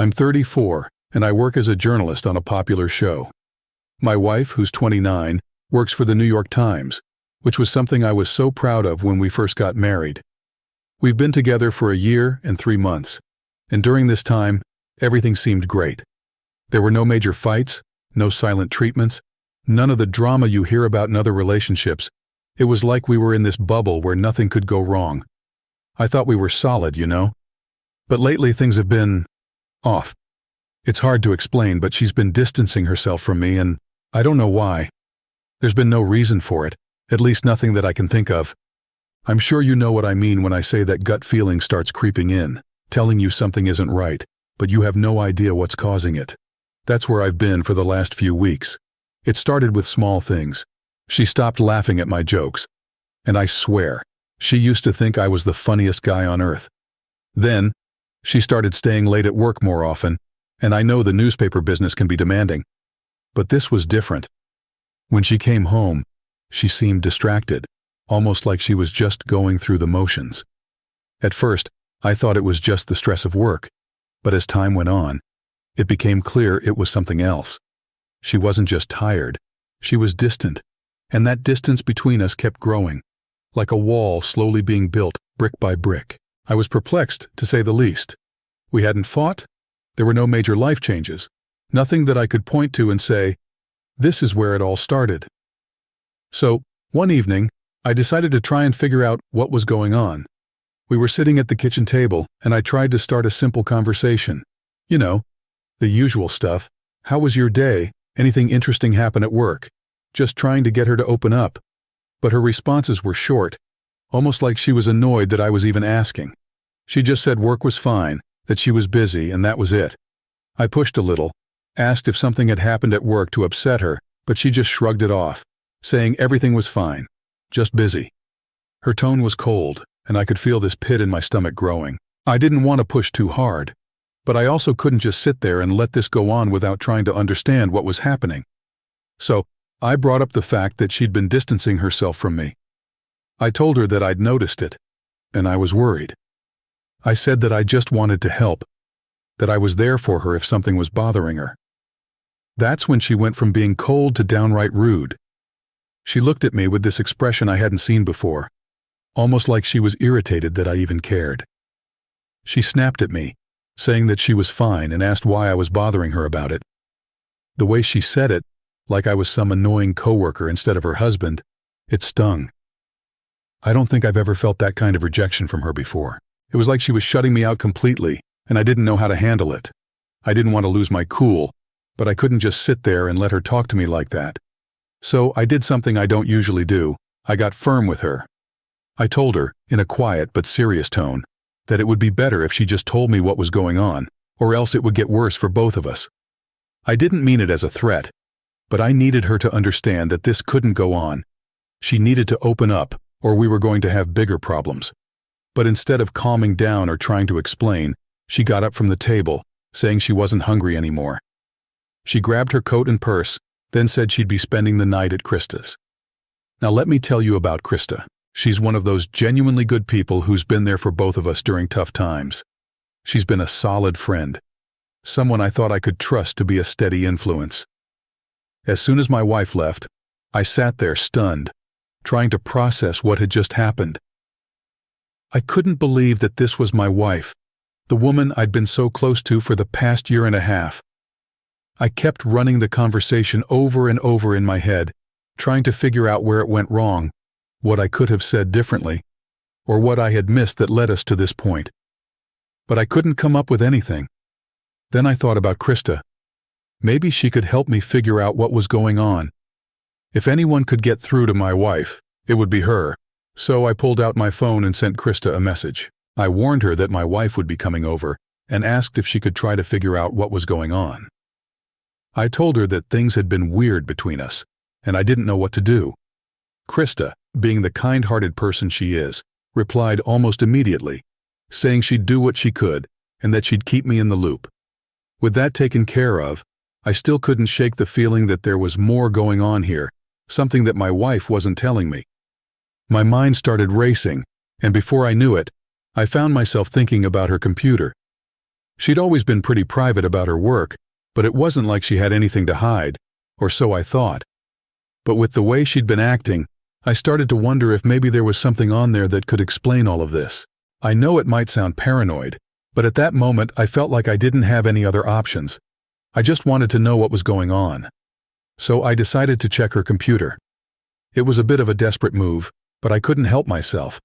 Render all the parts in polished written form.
I'm 34, and I work as a journalist on a popular show. My wife, who's 29, works for the New York Times, which was something I was so proud of when we first got married. We've been together for a year and 3 months, and during this time, everything seemed great. There were no major fights, no silent treatments, none of the drama you hear about in other relationships. It was like we were in this bubble where nothing could go wrong. I thought we were solid, you know? But lately things have been off. It's hard to explain, but she's been distancing herself from me, and I don't know why. There's been no reason for it, at least nothing that I can think of. I'm sure you know what I mean when I say that gut feeling starts creeping in, telling you something isn't right, but you have no idea what's causing it. That's where I've been for the last few weeks. It started with small things. She stopped laughing at my jokes, and I swear, she used to think I was the funniest guy on earth. Then, she started staying late at work more often, and I know the newspaper business can be demanding. But this was different. When she came home, she seemed distracted, almost like she was just going through the motions. At first, I thought it was just the stress of work, but as time went on, it became clear it was something else. She wasn't just tired, she was distant, and that distance between us kept growing, like a wall slowly being built brick by brick. I was perplexed, to say the least. We hadn't fought, there were no major life changes, nothing that I could point to and say, this is where it all started. So, one evening, I decided to try and figure out what was going on. We were sitting at the kitchen table, and I tried to start a simple conversation. You know, the usual stuff. How was your day? Anything interesting happen at work? Just trying to get her to open up. But her responses were short, almost like she was annoyed that I was even asking. She just said work was fine, that she was busy, and that was it. I pushed a little, asked if something had happened at work to upset her, but she just shrugged it off, saying everything was fine, just busy. Her tone was cold, and I could feel this pit in my stomach growing. I didn't want to push too hard, but I also couldn't just sit there and let this go on without trying to understand what was happening. So, I brought up the fact that she'd been distancing herself from me. I told her that I'd noticed it, and I was worried. I said that I just wanted to help, that I was there for her if something was bothering her. That's when she went from being cold to downright rude. She looked at me with this expression I hadn't seen before, almost like she was irritated that I even cared. She snapped at me, saying that she was fine, and asked why I was bothering her about it. The way she said it, like I was some annoying coworker instead of her husband, it stung. I don't think I've ever felt that kind of rejection from her before. It was like she was shutting me out completely, and I didn't know how to handle it. I didn't want to lose my cool, but I couldn't just sit there and let her talk to me like that. So I did something I don't usually do. I got firm with her. I told her, in a quiet but serious tone, that it would be better if she just told me what was going on, or else it would get worse for both of us. I didn't mean it as a threat, but I needed her to understand that this couldn't go on. She needed to open up, or we were going to have bigger problems. But instead of calming down or trying to explain, she got up from the table, saying she wasn't hungry anymore. She grabbed her coat and purse, then said she'd be spending the night at Krista's. Now let me tell you about Krista. She's one of those genuinely good people who's been there for both of us during tough times. She's been a solid friend, someone I thought I could trust to be a steady influence. As soon as my wife left, I sat there stunned, trying to process what had just happened. I couldn't believe that this was my wife, the woman I'd been so close to for the past year and a half. I kept running the conversation over and over in my head, trying to figure out where it went wrong, what I could have said differently, or what I had missed that led us to this point. But I couldn't come up with anything. Then I thought about Krista. Maybe she could help me figure out what was going on. If anyone could get through to my wife, it would be her. So I pulled out my phone and sent Krista a message. I warned her that my wife would be coming over and asked if she could try to figure out what was going on. I told her that things had been weird between us, and I didn't know what to do. Krista, being the kind-hearted person she is, replied almost immediately, saying she'd do what she could and that she'd keep me in the loop. With that taken care of, I still couldn't shake the feeling that there was more going on here, something that my wife wasn't telling me. My mind started racing, and before I knew it, I found myself thinking about her computer. She'd always been pretty private about her work, but it wasn't like she had anything to hide, or so I thought. But with the way she'd been acting, I started to wonder if maybe there was something on there that could explain all of this. I know it might sound paranoid, but at that moment I felt like I didn't have any other options. I just wanted to know what was going on. So I decided to check her computer. It was a bit of a desperate move, but I couldn't help myself.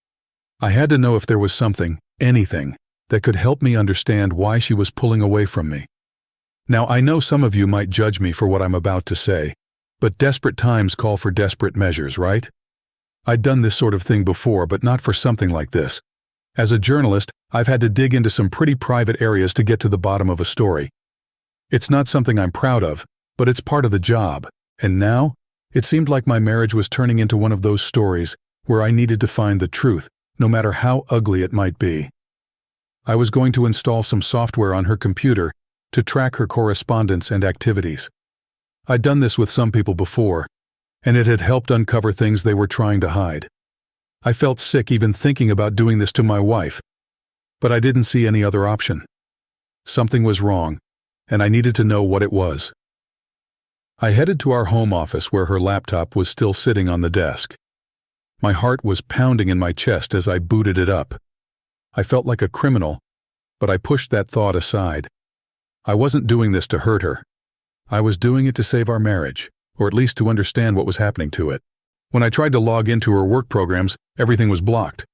I had to know if there was something, anything, that could help me understand why she was pulling away from me. Now, I know some of you might judge me for what I'm about to say, but desperate times call for desperate measures, right? I'd done this sort of thing before, but not for something like this. As a journalist, I've had to dig into some pretty private areas to get to the bottom of a story. It's not something I'm proud of, but it's part of the job. And now, it seemed like my marriage was turning into one of those stories where I needed to find the truth, no matter how ugly it might be. I was going to install some software on her computer to track her correspondence and activities. I'd done this with some people before, and it had helped uncover things they were trying to hide. I felt sick even thinking about doing this to my wife, but I didn't see any other option. Something was wrong, and I needed to know what it was. I headed to our home office where her laptop was still sitting on the desk. My heart was pounding in my chest as I booted it up. I felt like a criminal, but I pushed that thought aside. I wasn't doing this to hurt her. I was doing it to save our marriage, or at least to understand what was happening to it. When I tried to log into her work programs, everything was blocked.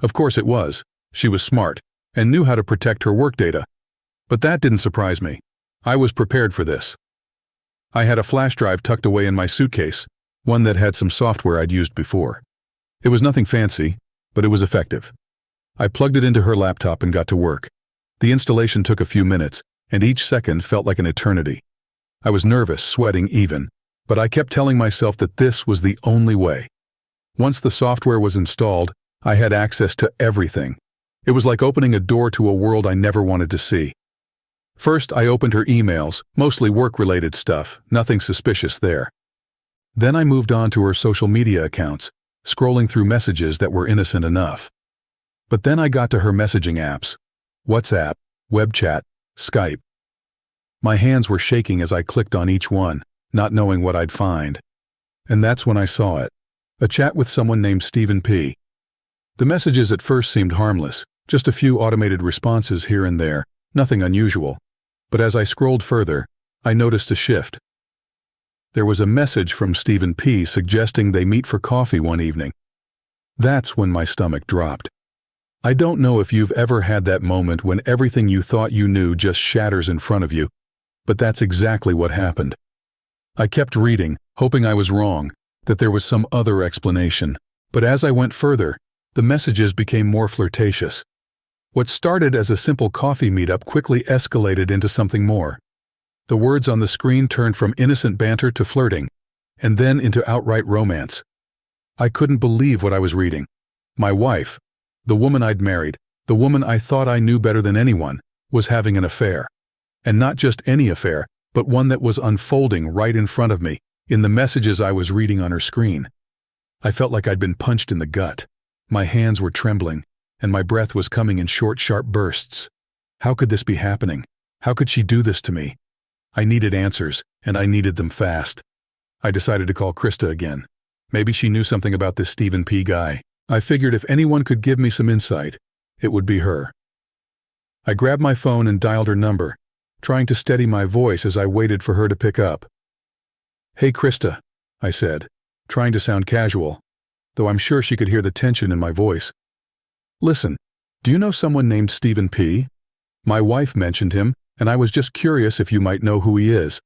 Of course it was. She was smart and knew how to protect her work data. But that didn't surprise me. I was prepared for this. I had a flash drive tucked away in my suitcase, one that had some software I'd used before. It was nothing fancy, but it was effective. I plugged it into her laptop and got to work. The installation took a few minutes, and each second felt like an eternity. I was nervous, sweating even, but I kept telling myself that this was the only way. Once the software was installed, I had access to everything. It was like opening a door to a world I never wanted to see. First, I opened her emails, mostly work-related stuff, nothing suspicious there. Then I moved on to her social media accounts, scrolling through messages that were innocent enough. But then I got to her messaging apps: WhatsApp, web chat, Skype. My hands were shaking as I clicked on each one, not knowing what I'd find. And that's when I saw it. A chat with someone named Stephen P. The messages at first seemed harmless, just a few automated responses here and there, nothing unusual. But as I scrolled further, I noticed a shift. There was a message from Stephen P. suggesting they meet for coffee one evening. That's when my stomach dropped. I don't know if you've ever had that moment when everything you thought you knew just shatters in front of you, but that's exactly what happened. I kept reading, hoping I was wrong, that there was some other explanation, but as I went further, the messages became more flirtatious. What started as a simple coffee meetup quickly escalated into something more. The words on the screen turned from innocent banter to flirting, and then into outright romance. I couldn't believe what I was reading. My wife, the woman I'd married, the woman I thought I knew better than anyone, was having an affair. And not just any affair, but one that was unfolding right in front of me, in the messages I was reading on her screen. I felt like I'd been punched in the gut. My hands were trembling, and my breath was coming in short, sharp bursts. How could this be happening? How could she do this to me? I needed answers, and I needed them fast. I decided to call Krista again. Maybe she knew something about this Stephen P. guy. I figured if anyone could give me some insight, it would be her. I grabbed my phone and dialed her number, trying to steady my voice as I waited for her to pick up. "Hey Krista," I said, trying to sound casual, though I'm sure she could hear the tension in my voice. "Listen, do you know someone named Stephen P.? My wife mentioned him, and I was just curious if you might know who he is."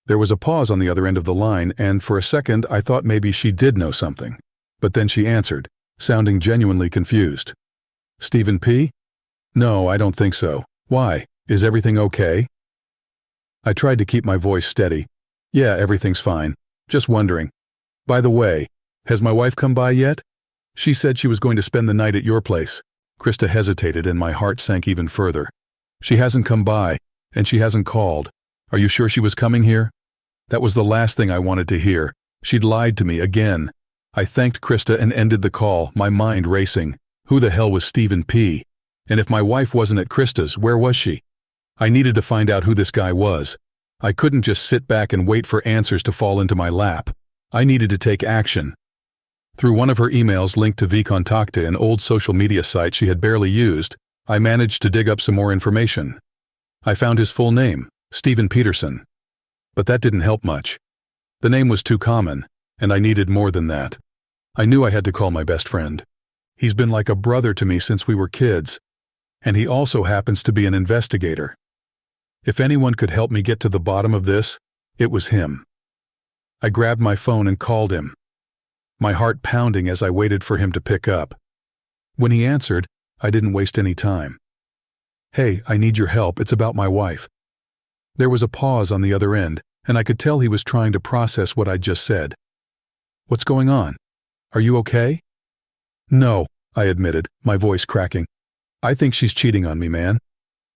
There was a pause on the other end of the line, and for a second I thought maybe she did know something. But then she answered, sounding genuinely confused. "Stephen P.? No, I don't think so. Why? Is everything okay?" I tried to keep my voice steady. "Yeah, everything's fine. Just wondering. By the way, has my wife come by yet? She said she was going to spend the night at your place." Krista hesitated and my heart sank even further. "She hasn't come by, and she hasn't called. Are you sure she was coming here?" That was the last thing I wanted to hear. She'd lied to me again. I thanked Krista and ended the call, my mind racing. Who the hell was Stephen P.? And if my wife wasn't at Krista's, where was she? I needed to find out who this guy was. I couldn't just sit back and wait for answers to fall into my lap. I needed to take action. Through one of her emails linked to vKontakte, an old social media site she had barely used, I managed to dig up some more information. I found his full name, Steven Peterson. But that didn't help much. The name was too common, and I needed more than that. I knew I had to call my best friend. He's been like a brother to me since we were kids, and he also happens to be an investigator. If anyone could help me get to the bottom of this, it was him. I grabbed my phone and called him, my heart pounding as I waited for him to pick up. When he answered, I didn't waste any time. "Hey, I need your help. It's about my wife." There was a pause on the other end, and I could tell he was trying to process what I'd just said. "What's going on? Are you okay?" "No," I admitted, my voice cracking. "I think she's cheating on me, man.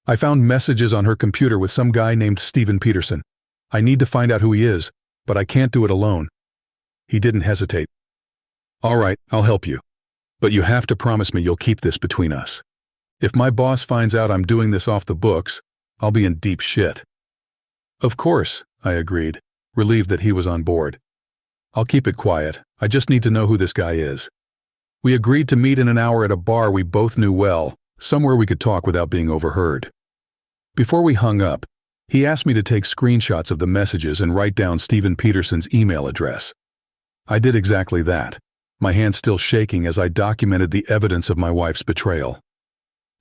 I found messages on her computer with some guy named Steven Peterson. I need to find out who he is, but I can't do it alone." He didn't hesitate. "All right, I'll help you. But you have to promise me you'll keep this between us. If my boss finds out I'm doing this off the books, I'll be in deep shit." "Of course," I agreed, relieved that he was on board. "I'll keep it quiet. I just need to know who this guy is." We agreed to meet in an hour at a bar we both knew well, somewhere we could talk without being overheard. Before we hung up, he asked me to take screenshots of the messages and write down Steven Peterson's email address. I did exactly that, my hand still shaking as I documented the evidence of my wife's betrayal.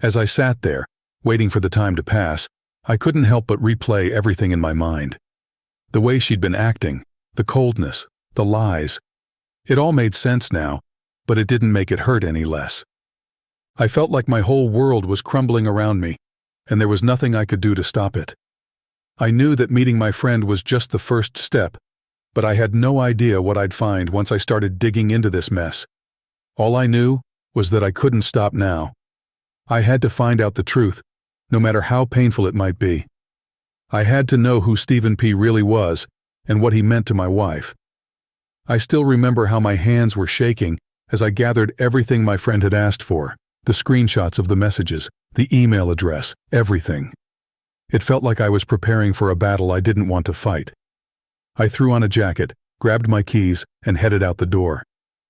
As I sat there, waiting for the time to pass, I couldn't help but replay everything in my mind. The way she'd been acting, the coldness, the lies. It all made sense now, but it didn't make it hurt any less. I felt like my whole world was crumbling around me, and there was nothing I could do to stop it. I knew that meeting my friend was just the first step, but I had no idea what I'd find once I started digging into this mess. All I knew was that I couldn't stop now. I had to find out the truth, no matter how painful it might be. I had to know who Steven P. really was and what he meant to my wife. I still remember how my hands were shaking as I gathered everything my friend had asked for, the screenshots of the messages, the email address, everything. It felt like I was preparing for a battle I didn't want to fight. I threw on a jacket, grabbed my keys, and headed out the door.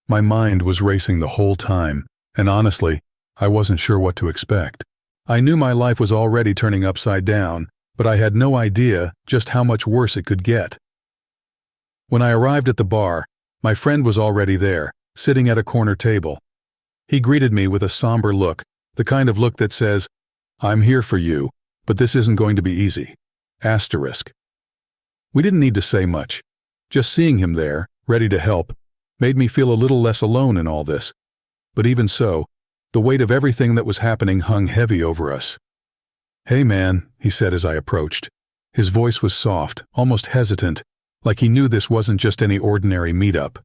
My mind was racing the whole time, and honestly, I wasn't sure what to expect. I knew my life was already turning upside down, but I had no idea just how much worse it could get. When I arrived at the bar, my friend was already there, sitting at a corner table. He greeted me with a somber look, the kind of look that says, "I'm here for you, but this isn't going to be easy." Asterisk. We didn't need to say much. Just seeing him there, ready to help, made me feel a little less alone in all this. But even so, the weight of everything that was happening hung heavy over us. "Hey man," he said as I approached. His voice was soft, almost hesitant, like he knew this wasn't just any ordinary meetup.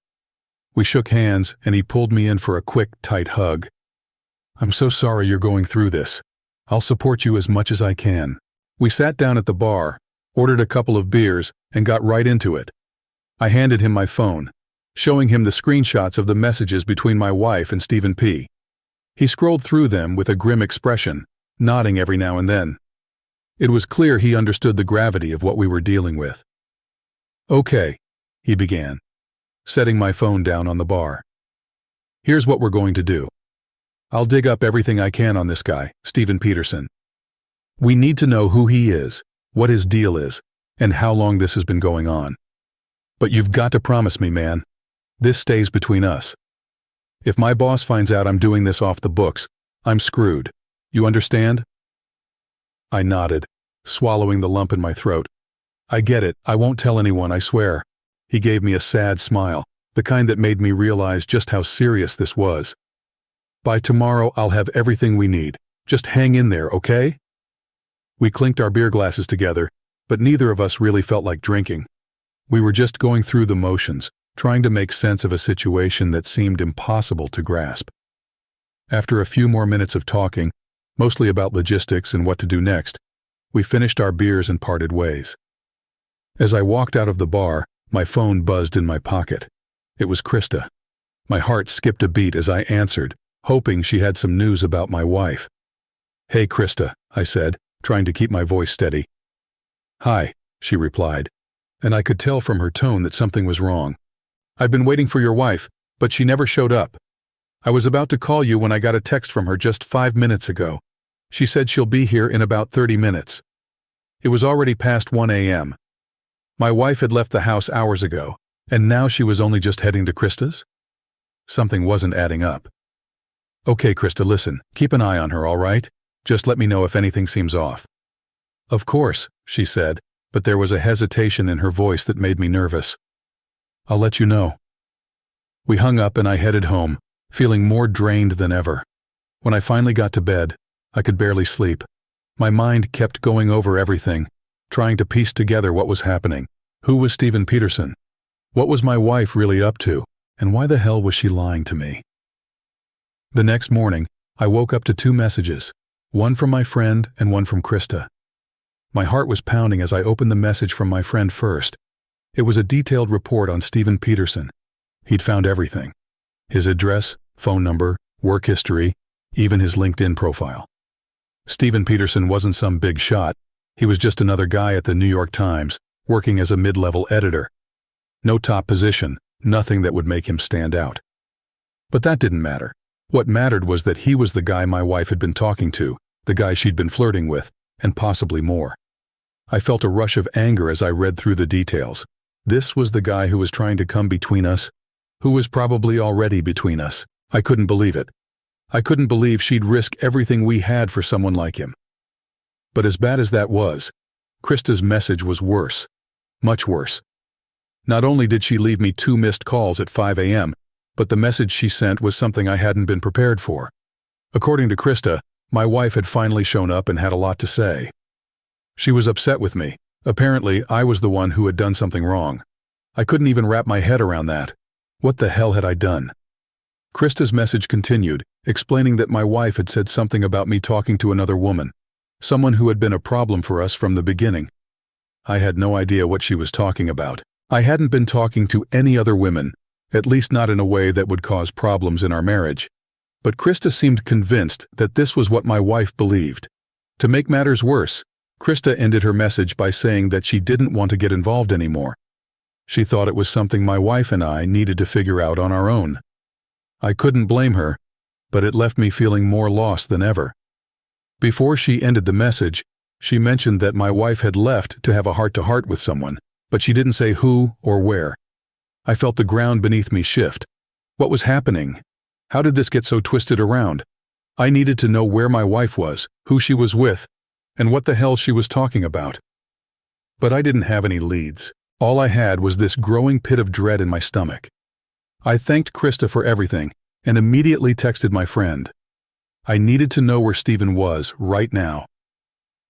We shook hands, and he pulled me in for a quick, tight hug. "I'm so sorry you're going through this. I'll support you as much as I can." We sat down at the bar, ordered a couple of beers, and got right into it. I handed him my phone, showing him the screenshots of the messages between my wife and Steven P. He scrolled through them with a grim expression, nodding every now and then. It was clear he understood the gravity of what we were dealing with. "Okay," he began, setting my phone down on the bar. "Here's what we're going to do. I'll dig up everything I can on this guy, Steven Peterson. We need to know who he is, what his deal is, and how long this has been going on. But you've got to promise me, man. This stays between us. If my boss finds out I'm doing this off the books, I'm screwed. You understand?" I nodded, swallowing the lump in my throat. "I get it. I won't tell anyone, I swear." He gave me a sad smile, the kind that made me realize just how serious this was. "By tomorrow, I'll have everything we need. Just hang in there, okay?" We clinked our beer glasses together, but neither of us really felt like drinking. We were just going through the motions, trying to make sense of a situation that seemed impossible to grasp. After a few more minutes of talking, mostly about logistics and what to do next, we finished our beers and parted ways. As I walked out of the bar, my phone buzzed in my pocket. It was Krista. My heart skipped a beat as I answered, hoping she had some news about my wife. "Hey Krista," I said, trying to keep my voice steady. "Hi," she replied, and I could tell from her tone that something was wrong. "I've been waiting for your wife, but she never showed up. I was about to call you when I got a text from her just 5 minutes ago. She said she'll be here in about 30 minutes. It was already past 1 a.m. My wife had left the house hours ago, and now she was only just heading to Krista's?" Something wasn't adding up. "Okay, Krista, listen, keep an eye on her, all right? Just let me know if anything seems off." "Of course," she said, but there was a hesitation in her voice that made me nervous. "I'll let you know." We hung up and I headed home, feeling more drained than ever. When I finally got to bed, I could barely sleep. My mind kept going over everything, trying to piece together what was happening. Who was Steven Peterson? What was my wife really up to? And why the hell was she lying to me? The next morning, I woke up to 2 messages, one from my friend and one from Krista. My heart was pounding as I opened the message from my friend first. It was a detailed report on Steven Peterson. He'd found everything: his address, phone number, work history, even his LinkedIn profile. Steven Peterson wasn't some big shot. He was just another guy at the New York Times, working as a mid-level editor. No top position, nothing that would make him stand out. But that didn't matter. What mattered was that he was the guy my wife had been talking to, the guy she'd been flirting with, and possibly more. I felt a rush of anger as I read through the details. This was the guy who was trying to come between us, who was probably already between us. I couldn't believe it. I couldn't believe she'd risk everything we had for someone like him. But as bad as that was, Krista's message was worse. Much worse. Not only did she leave me 2 missed calls at 5 a.m., but the message she sent was something I hadn't been prepared for. According to Krista, my wife had finally shown up and had a lot to say. She was upset with me. Apparently, I was the one who had done something wrong. I couldn't even wrap my head around that. What the hell had I done? Krista's message continued, explaining that my wife had said something about me talking to another woman, someone who had been a problem for us from the beginning. I had no idea what she was talking about. I hadn't been talking to any other women, at least not in a way that would cause problems in our marriage. But Krista seemed convinced that this was what my wife believed. To make matters worse, Krista ended her message by saying that she didn't want to get involved anymore. She thought it was something my wife and I needed to figure out on our own. I couldn't blame her, but it left me feeling more lost than ever. Before she ended the message, she mentioned that my wife had left to have a heart-to-heart with someone, but she didn't say who or where. I felt the ground beneath me shift. What was happening? How did this get so twisted around? I needed to know where my wife was, who she was with, and what the hell she was talking about. But I didn't have any leads. All I had was this growing pit of dread in my stomach. I thanked Krista for everything and immediately texted my friend. I needed to know where Steven was right now.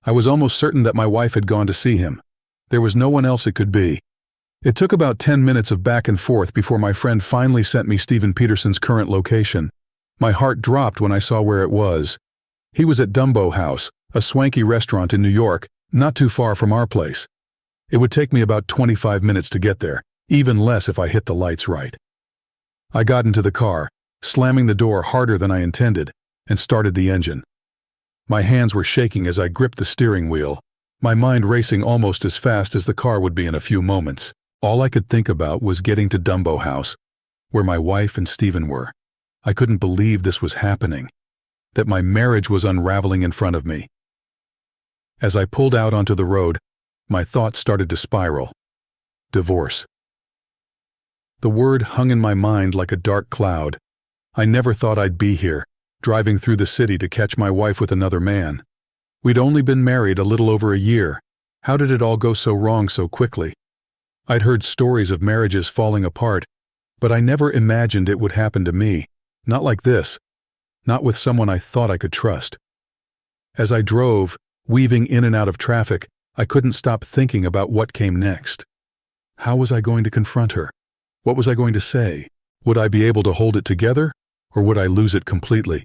I was almost certain that my wife had gone to see him. There was no one else it could be. It took about 10 minutes of back and forth before my friend finally sent me Steven Peterson's current location. My heart dropped when I saw where it was. He was at Dumbo House, a swanky restaurant in New York, not too far from our place. It would take me about 25 minutes to get there, even less if I hit the lights right. I got into the car, slamming the door harder than I intended, and started the engine. My hands were shaking as I gripped the steering wheel, my mind racing almost as fast as the car would be in a few moments. All I could think about was getting to Dumbo House, where my wife and Steven were. I couldn't believe this was happening, that my marriage was unraveling in front of me. As I pulled out onto the road, my thoughts started to spiral. Divorce. The word hung in my mind like a dark cloud. I never thought I'd be here, driving through the city to catch my wife with another man. We'd only been married a little over a year. How did it all go so wrong so quickly? I'd heard stories of marriages falling apart, but I never imagined it would happen to me. Not like this. Not with someone I thought I could trust. As I drove, weaving in and out of traffic, I couldn't stop thinking about what came next. How was I going to confront her? What was I going to say? Would I be able to hold it together, or would I lose it completely?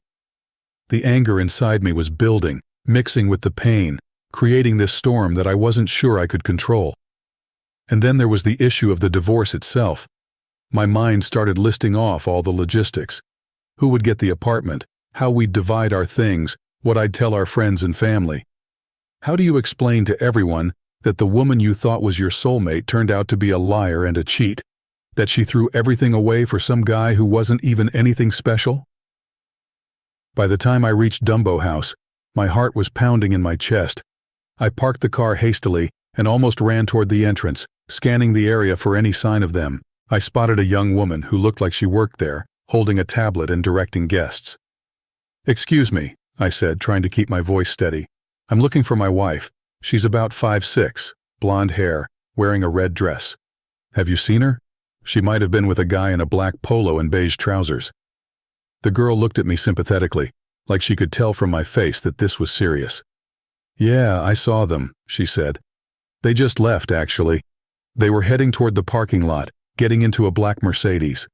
The anger inside me was building, mixing with the pain, creating this storm that I wasn't sure I could control. And then there was the issue of the divorce itself. My mind started listing off all the logistics. Who would get the apartment, how we'd divide our things, what I'd tell our friends and family. How do you explain to everyone that the woman you thought was your soulmate turned out to be a liar and a cheat? That she threw everything away for some guy who wasn't even anything special? By the time I reached Dumbo House, my heart was pounding in my chest. I parked the car hastily and almost ran toward the entrance, scanning the area for any sign of them. I spotted a young woman who looked like she worked there, holding a tablet and directing guests. "Excuse me," I said, trying to keep my voice steady. "I'm looking for my wife. She's about 5'6", blonde hair, wearing a red dress. Have you seen her? She might have been with a guy in a black polo and beige trousers." The girl looked at me sympathetically, like she could tell from my face that this was serious. "Yeah, I saw them," she said. "They just left, actually. They were heading toward the parking lot, getting into a black Mercedes."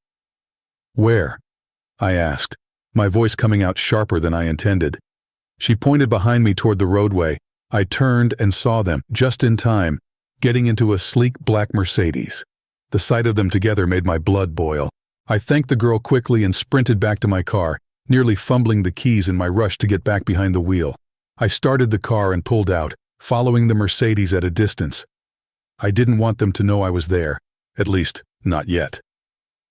"Where?" I asked, my voice coming out sharper than I intended. She pointed behind me toward the roadway. I turned and saw them, just in time, getting into a sleek black Mercedes. The sight of them together made my blood boil. I thanked the girl quickly and sprinted back to my car, nearly fumbling the keys in my rush to get back behind the wheel. I started the car and pulled out, following the Mercedes at a distance. I didn't want them to know I was there, at least, not yet.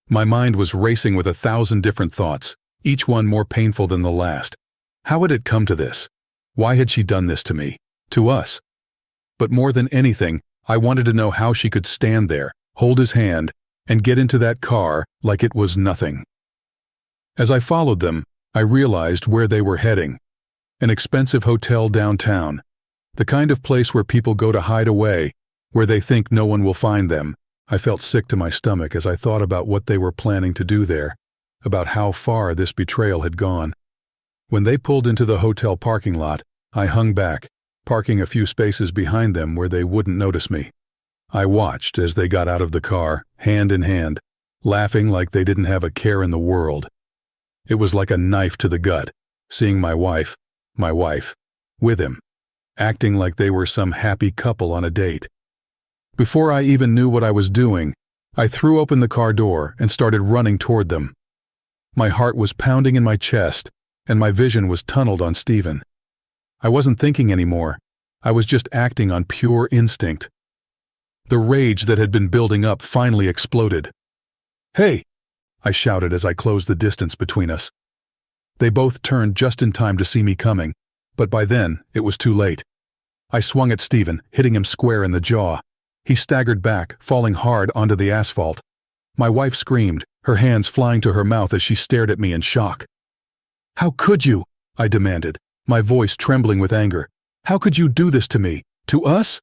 My mind was racing with 1,000 different thoughts, each one more painful than the last. How had it come to this? Why had she done this to me? To us? But more than anything, I wanted to know how she could stand there, hold his hand, and get into that car like it was nothing. As I followed them, I realized where they were heading. An expensive hotel downtown. The kind of place where people go to hide away, where they think no one will find them. I felt sick to my stomach as I thought about what they were planning to do there, about how far this betrayal had gone. When they pulled into the hotel parking lot, I hung back, parking a few spaces behind them where they wouldn't notice me. I watched as they got out of the car, hand in hand, laughing like they didn't have a care in the world. It was like a knife to the gut, seeing my wife, with him, acting like they were some happy couple on a date. Before I even knew what I was doing, I threw open the car door and started running toward them. My heart was pounding in my chest, and my vision was tunneled on Stephen. I wasn't thinking anymore. I was just acting on pure instinct. The rage that had been building up finally exploded. "Hey!" I shouted as I closed the distance between us. They both turned just in time to see me coming, but by then it was too late. I swung at Stephen, hitting him square in the jaw. He staggered back, falling hard onto the asphalt. My wife screamed, her hands flying to her mouth as she stared at me in shock. "How could you?" I demanded, my voice trembling with anger. "How could you do this to me? To us?